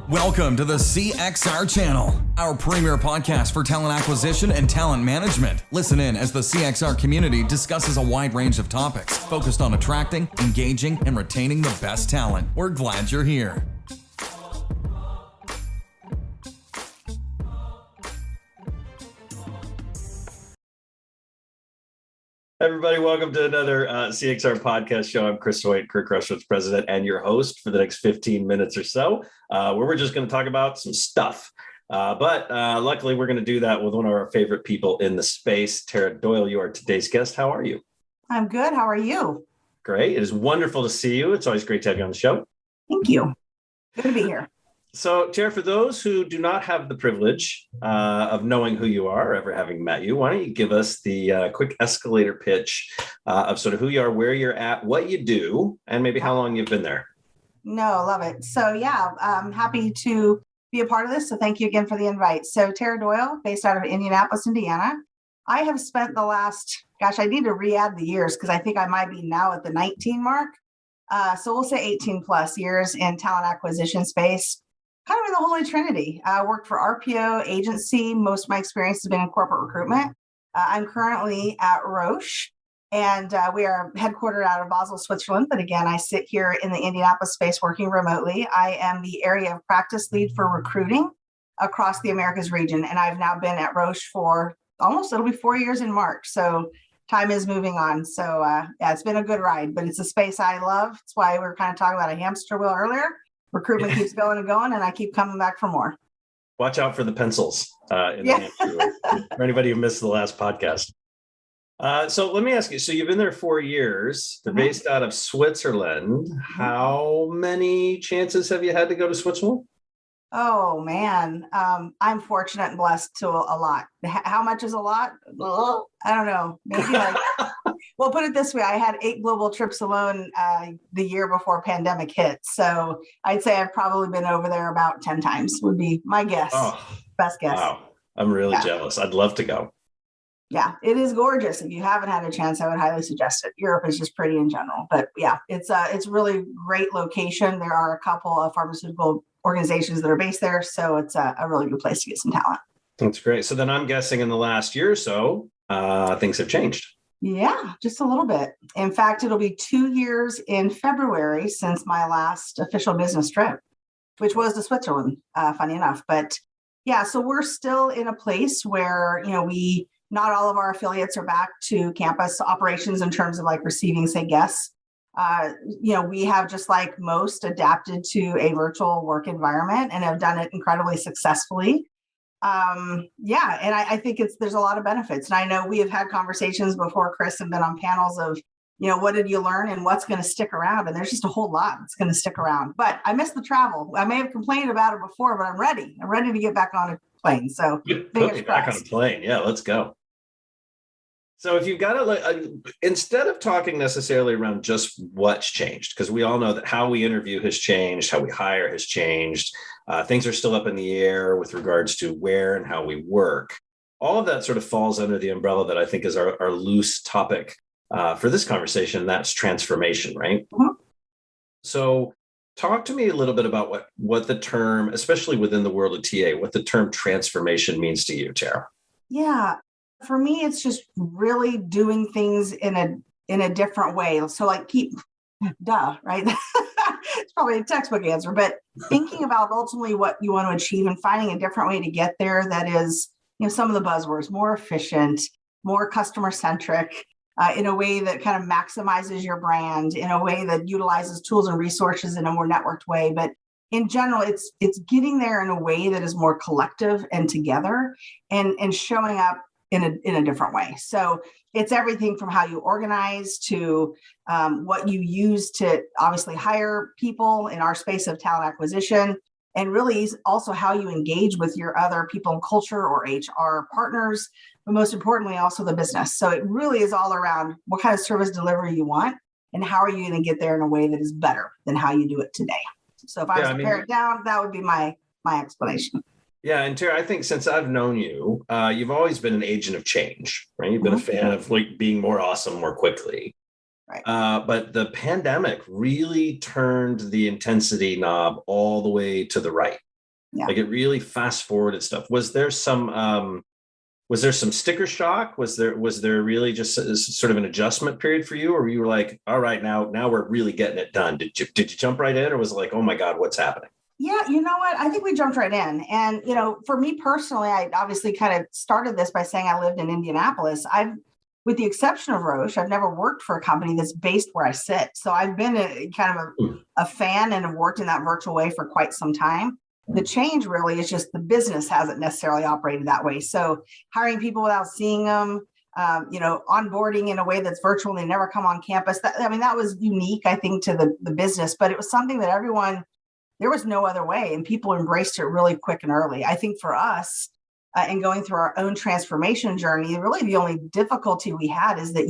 Welcome to the CXR channel, our premier podcast for talent acquisition and talent management. Listen in as the CXR community discusses a wide range of topics focused on attracting, engaging, and retaining the best talent. We're glad you're here. Everybody, welcome to another CXR podcast show. I'm Chris Hoyt, Kirk Rushworth's president and your host for the next 15 minutes or so, where we're just going to talk about some stuff. But luckily, we're going to do that with one of our favorite people in the space, Terra Doyle. You are today's guest. How are you? I'm good. How are you? Great. It is wonderful to see you. It's always great to have you on the show. Thank you. Good to be here. So, Terra, for those who do not have the privilege of knowing who you are or ever having met you, why don't you give us the quick escalator pitch of sort of who you are, where you're at, what you do, and maybe how long you've been there? No, love it. So yeah, I'm happy to be a part of this. So thank you again for the invite. So Terra Doyle, based out of Indianapolis, Indiana. I have spent the last, I need to re-add the years because I think I might be now at the 19 mark. So we'll say 18 plus years in talent acquisition space. Kind of in the Holy Trinity. I worked for RPO agency. Most of my experience has been in corporate recruitment. I'm currently at Roche, and we are headquartered out of Basel, Switzerland. But again, I sit here in the Indianapolis space working remotely. I am the area of practice lead for recruiting across the Americas region. And I've now been at Roche for it'll be 4 years in March. So time is moving on. So yeah, it's been a good ride, but it's a space I love. That's why we were kind of talking about a hamster wheel earlier. Recruitment keeps going and going, and I keep coming back for more. Watch out for the pencils for anybody who missed the last podcast. So let me ask you, so you've been there 4 years. They're based out of Switzerland. How many chances have you had to go to Switzerland? Oh, man. I'm fortunate and blessed to a lot. How much is a lot? I don't know. Maybe well, put it this way. I had 8 global trips alone the year before pandemic hit. So I'd say I've probably been over there about 10 times would be my guess. Best guess. Wow. I'm really jealous. I'd love to go. Yeah, it is gorgeous. If you haven't had a chance, I would highly suggest it. Europe is just pretty in general. But yeah, it's really great location. There are a couple of pharmaceutical organizations that are based there. So it's a really good place to get some talent. That's great. So then I'm guessing in the last year or so, things have changed. Yeah, just a little bit. In fact, it'll be 2 years in February since my last official business trip, which was to Switzerland, funny enough. But yeah, so we're still in a place where, not all of our affiliates are back to campus operations in terms of like receiving, say, guests. We have, just like most, adapted to a virtual work environment and have done it incredibly successfully. And I think there's a lot of benefits. And I know we have had conversations before, Chris, and been on panels of, what did you learn and what's going to stick around? And there's just a whole lot that's going to stick around. But I miss the travel. I may have complained about it before, but I'm ready. I'm ready to get back on a plane. So put me back on a plane. Yeah, let's go. So if you've got to, instead of talking necessarily around just what's changed, because we all know that how we interview has changed, how we hire has changed. Things are still up in the air with regards to where and how we work. All of that sort of falls under the umbrella that I think is our loose topic for this conversation. That's transformation, right? Mm-hmm. So talk to me a little bit about what the term, especially within the world of TA, what the term transformation means to you, Terra. Yeah. For me, it's just really doing things in a different way. So like right? It's probably a textbook answer, but thinking about ultimately what you want to achieve and finding a different way to get there that is, some of the buzzwords, more efficient, more customer centric, in a way that kind of maximizes your brand, in a way that utilizes tools and resources in a more networked way. But in general, it's getting there in a way that is more collective and together and showing up in a different way. So it's everything from how you organize to what you use to obviously hire people in our space of talent acquisition, and really also how you engage with your other people and culture or HR partners, but most importantly, also the business. So it really is all around what kind of service delivery you want and how are you going to get there in a way that is better than how you do it today. So if I was to pare it down, that would be my explanation. Yeah, and Terra, I think since I've known you, you've always been an agent of change, right? You've been a fan of being more awesome more quickly. Right. But the pandemic really turned the intensity knob all the way to the right. Yeah. Like it really fast forwarded stuff. Was there some sticker shock? Was there really just sort of an adjustment period for you, or you were like, all right, now we're really getting it done? Did you jump right in, or was it like, oh my God, what's happening? Yeah, you know what? I think we jumped right in. And, for me personally, I obviously kind of started this by saying I lived in Indianapolis. With the exception of Roche, I've never worked for a company that's based where I sit. So I've been a fan and have worked in that virtual way for quite some time. The change really is just the business hasn't necessarily operated that way. So hiring people without seeing them, onboarding in a way that's virtual and they never come on campus. That was unique, I think, to the business, but it was something that there was no other way, and people embraced it really quick and early. I think for us, and going through our own transformation journey, really the only difficulty we had is that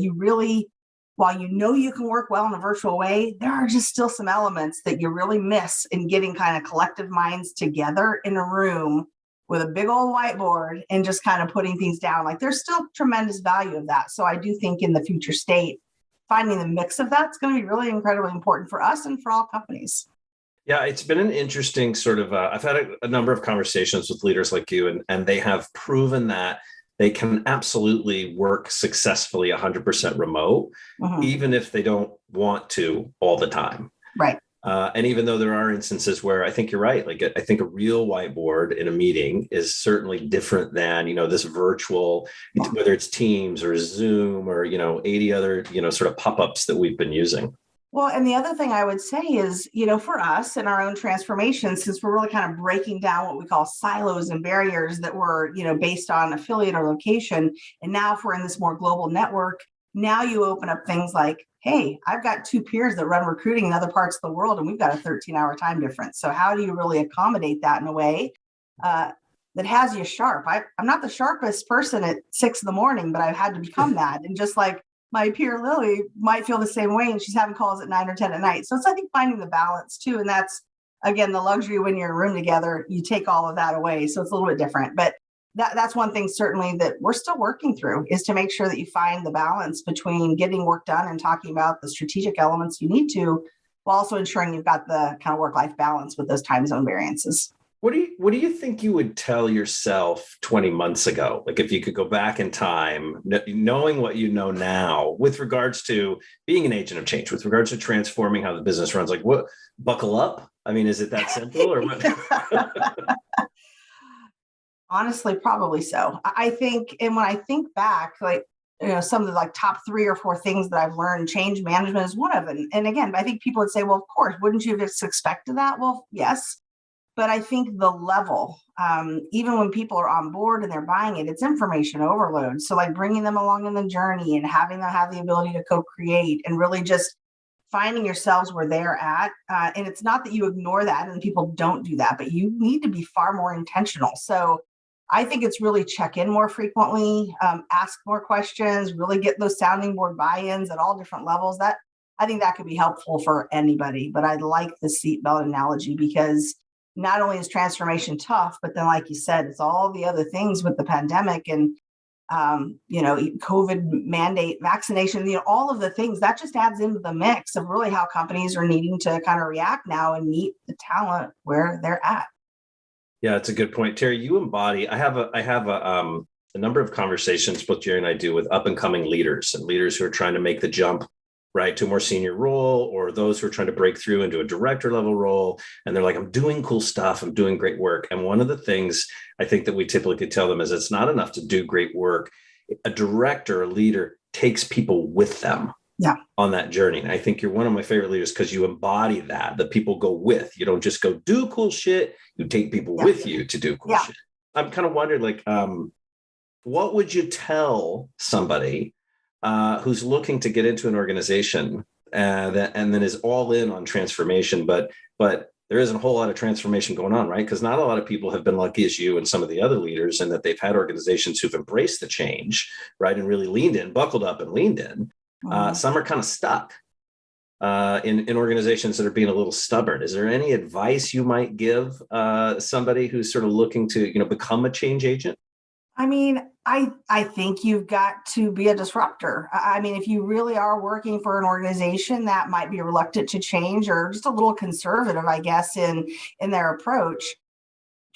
while you can work well in a virtual way, there are just still some elements that you really miss in getting kind of collective minds together in a room with a big old whiteboard and just kind of putting things down. Like there's still tremendous value of that. So I do think in the future state, finding the mix of that's going to be really incredibly important for us and for all companies. Yeah, it's been an interesting sort of, I've had a number of conversations with leaders like you, and they have proven that they can absolutely work successfully 100% remote, even if they don't want to all the time. Right. And even though there are instances where I think you're right, like I think a real whiteboard in a meeting is certainly different than, this virtual, whether it's Teams or Zoom or, 80 other, sort of pop-ups that we've been using. Well, and the other thing I would say is, for us in our own transformation, since we're really kind of breaking down what we call silos and barriers that were, based on affiliate or location. And now if we're in this more global network, now you open up things like, hey, I've got 2 peers that run recruiting in other parts of the world, and we've got a 13-hour time difference. So how do you really accommodate that in a way that has you sharp? I'm not the sharpest person at 6 a.m, but I've had to become that. And just like my peer Lily might feel the same way, and she's having calls at 9 or 10 at night. So it's, I think, finding the balance too. And that's, again, the luxury when you're in a room together, you take all of that away. So it's a little bit different. But that's one thing certainly that we're still working through, is to make sure that you find the balance between getting work done and talking about the strategic elements you need to, while also ensuring you've got the kind of work-life balance with those time zone variances. What do you think you would tell yourself 20 months ago? Like if you could go back in time, knowing what you know now with regards to being an agent of change, with regards to transforming how the business runs, like what, buckle up? I mean, is it that simple or what? Honestly, probably so. I think, and when I think back, like, some of the like top 3 or 4 things that I've learned, change management is one of them. And again, I think people would say, well, of course, wouldn't you have expected that? Well, yes. But I think the level, even when people are on board and they're buying it, it's information overload. So like bringing them along in the journey and having them have the ability to co-create and really just finding yourselves where they're at. And it's not that you ignore that and people don't do that, but you need to be far more intentional. So I think it's really check in more frequently, ask more questions, really get those sounding board buy-ins at all different levels. That I think that could be helpful for anybody. But I like the seatbelt analogy, because not only is transformation tough, but then, like you said, it's all the other things with the pandemic and, COVID mandate, vaccination, all of the things that just adds into the mix of really how companies are needing to kind of react now and meet the talent where they're at. Yeah, it's a good point. Terry, you embody, I have a number of conversations both Jerry and I do with up and coming leaders and leaders who are trying to make the jump right to a more senior role, or those who are trying to break through into a director level role. And they're like, I'm doing cool stuff. I'm doing great work. And one of the things I think that we typically tell them is it's not enough to do great work. A director, a leader takes people with them on that journey. And I think you're one of my favorite leaders because you embody that people go with. You don't just go do cool shit. You take people with you to do cool shit. I'm kind of wondering, like, what would you tell somebody who's looking to get into an organization and then is all in on transformation, but there isn't a whole lot of transformation going on, right? Because not a lot of people have been lucky as you and some of the other leaders, and that they've had organizations who've embraced the change, right, and really leaned in, buckled up and leaned in. Some are kind of stuck in organizations that are being a little stubborn. Is there any advice you might give somebody who's sort of looking to become a change agent? I mean, I think you've got to be a disruptor. I mean, if you really are working for an organization that might be reluctant to change or just a little conservative, I guess, in their approach,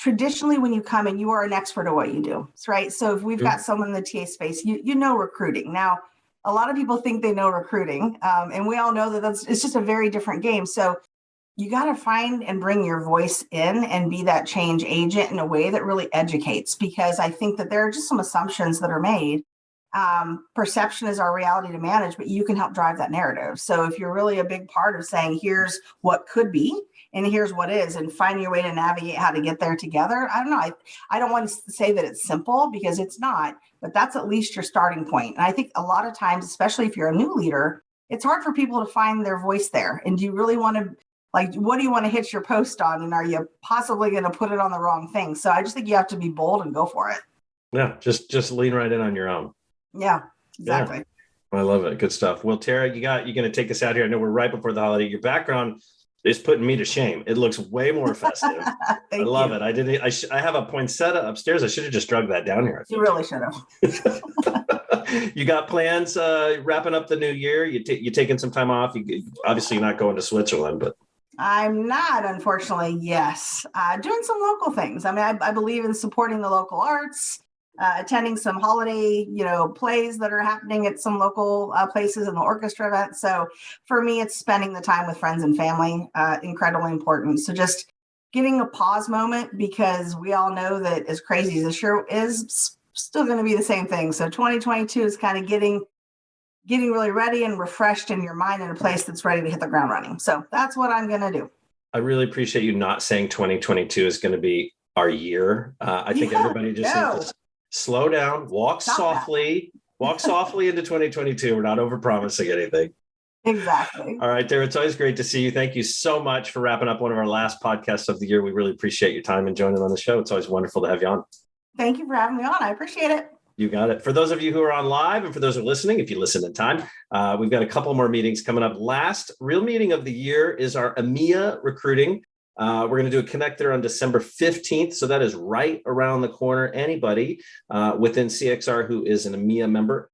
traditionally when you come in, you are an expert at what you do, right? So if we've got someone in the TA space, you know recruiting. Now, a lot of people think they know recruiting, and we all know that it's just a very different game. So you got to find and bring your voice in and be that change agent in a way that really educates, because I think that there are just some assumptions that are made. Perception is our reality to manage, but you can help drive that narrative. So if you're really a big part of saying, here's what could be, and here's what is, and find your way to navigate how to get there together. I don't know. I don't want to say that it's simple, because it's not, but that's at least your starting point. And I think a lot of times, especially if you're a new leader, it's hard for people to find their voice there. And do you really want to, like, what do you want to hitch your post on? And are you possibly going to put it on the wrong thing? So I just think you have to be bold and go for it. Yeah. Just lean right in on your own. Yeah, exactly. Yeah. I love it. Good stuff. Well, Terra, you're going to take us out here. I know we're right before the holiday. Your background is putting me to shame. It looks way more festive. I love it. I have a poinsettia upstairs. I should have just drug that down here. You really should have. You got plans wrapping up the new year? You taking some time off? Obviously, you're not going to Switzerland, but. I'm not, unfortunately. Yes. Doing some local things. I mean, I believe in supporting the local arts, attending some holiday, plays that are happening at some local places in the orchestra event. So for me, it's spending the time with friends and family, incredibly important. So just getting a pause moment, because we all know that as crazy as this year is, still going to be the same thing. So 2022 is kind of getting really ready and refreshed in your mind in a place that's ready to hit the ground running. So that's what I'm going to do. I really appreciate you not saying 2022 is going to be our year. I think everybody just needs to slow down, walk softly into 2022. We're not overpromising anything. Exactly. All right, Terra, it's always great to see you. Thank you so much for wrapping up one of our last podcasts of the year. We really appreciate your time and joining on the show. It's always wonderful to have you on. Thank you for having me on. I appreciate it. You got it. For those of you who are on live, and for those who are listening, if you listen in time, we've got a couple more meetings coming up. Last real meeting of the year is our EMEA recruiting. We're going to do a connect there on December 15th. So that is right around the corner. Anybody within CXR who is an EMEA member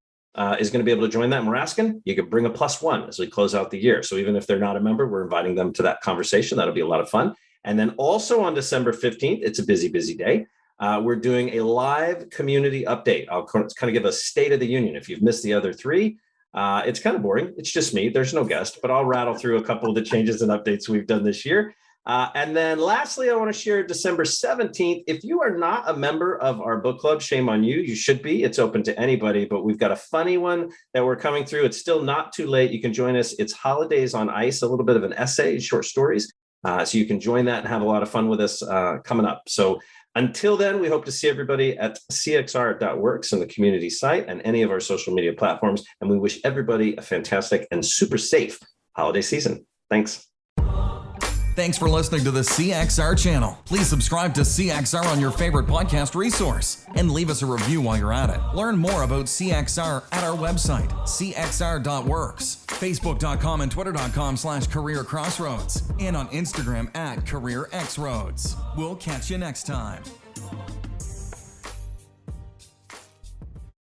is going to be able to join that. And we're asking, you could bring a +1 as we close out the year. So even if they're not a member, we're inviting them to that conversation. That'll be a lot of fun. And then also on December 15th, it's a busy, busy day. We're doing a live community update. I'll kind of give a state of the union. If you've missed the other three, it's kind of boring. It's just me. There's no guest, but I'll rattle through a couple of the changes and updates we've done this year. And then lastly, I want to share December 17th. If you are not a member of our book club, shame on you. You should be. It's open to anybody, but we've got a funny one that we're coming through. It's still not too late. You can join us. It's Holidays on Ice, a little bit of an essay, short stories. So you can join that and have a lot of fun with us coming up. So until then, we hope to see everybody at CXR.works on the community site and any of our social media platforms. And we wish everybody a fantastic and super safe holiday season. Thanks. Thanks for listening to the CXR channel. Please subscribe to CXR on your favorite podcast resource and leave us a review while you're at it. Learn more about CXR at our website, cxr.works, facebook.com and twitter.com/careercrossroads, and on Instagram at careerxroads. We'll catch you next time.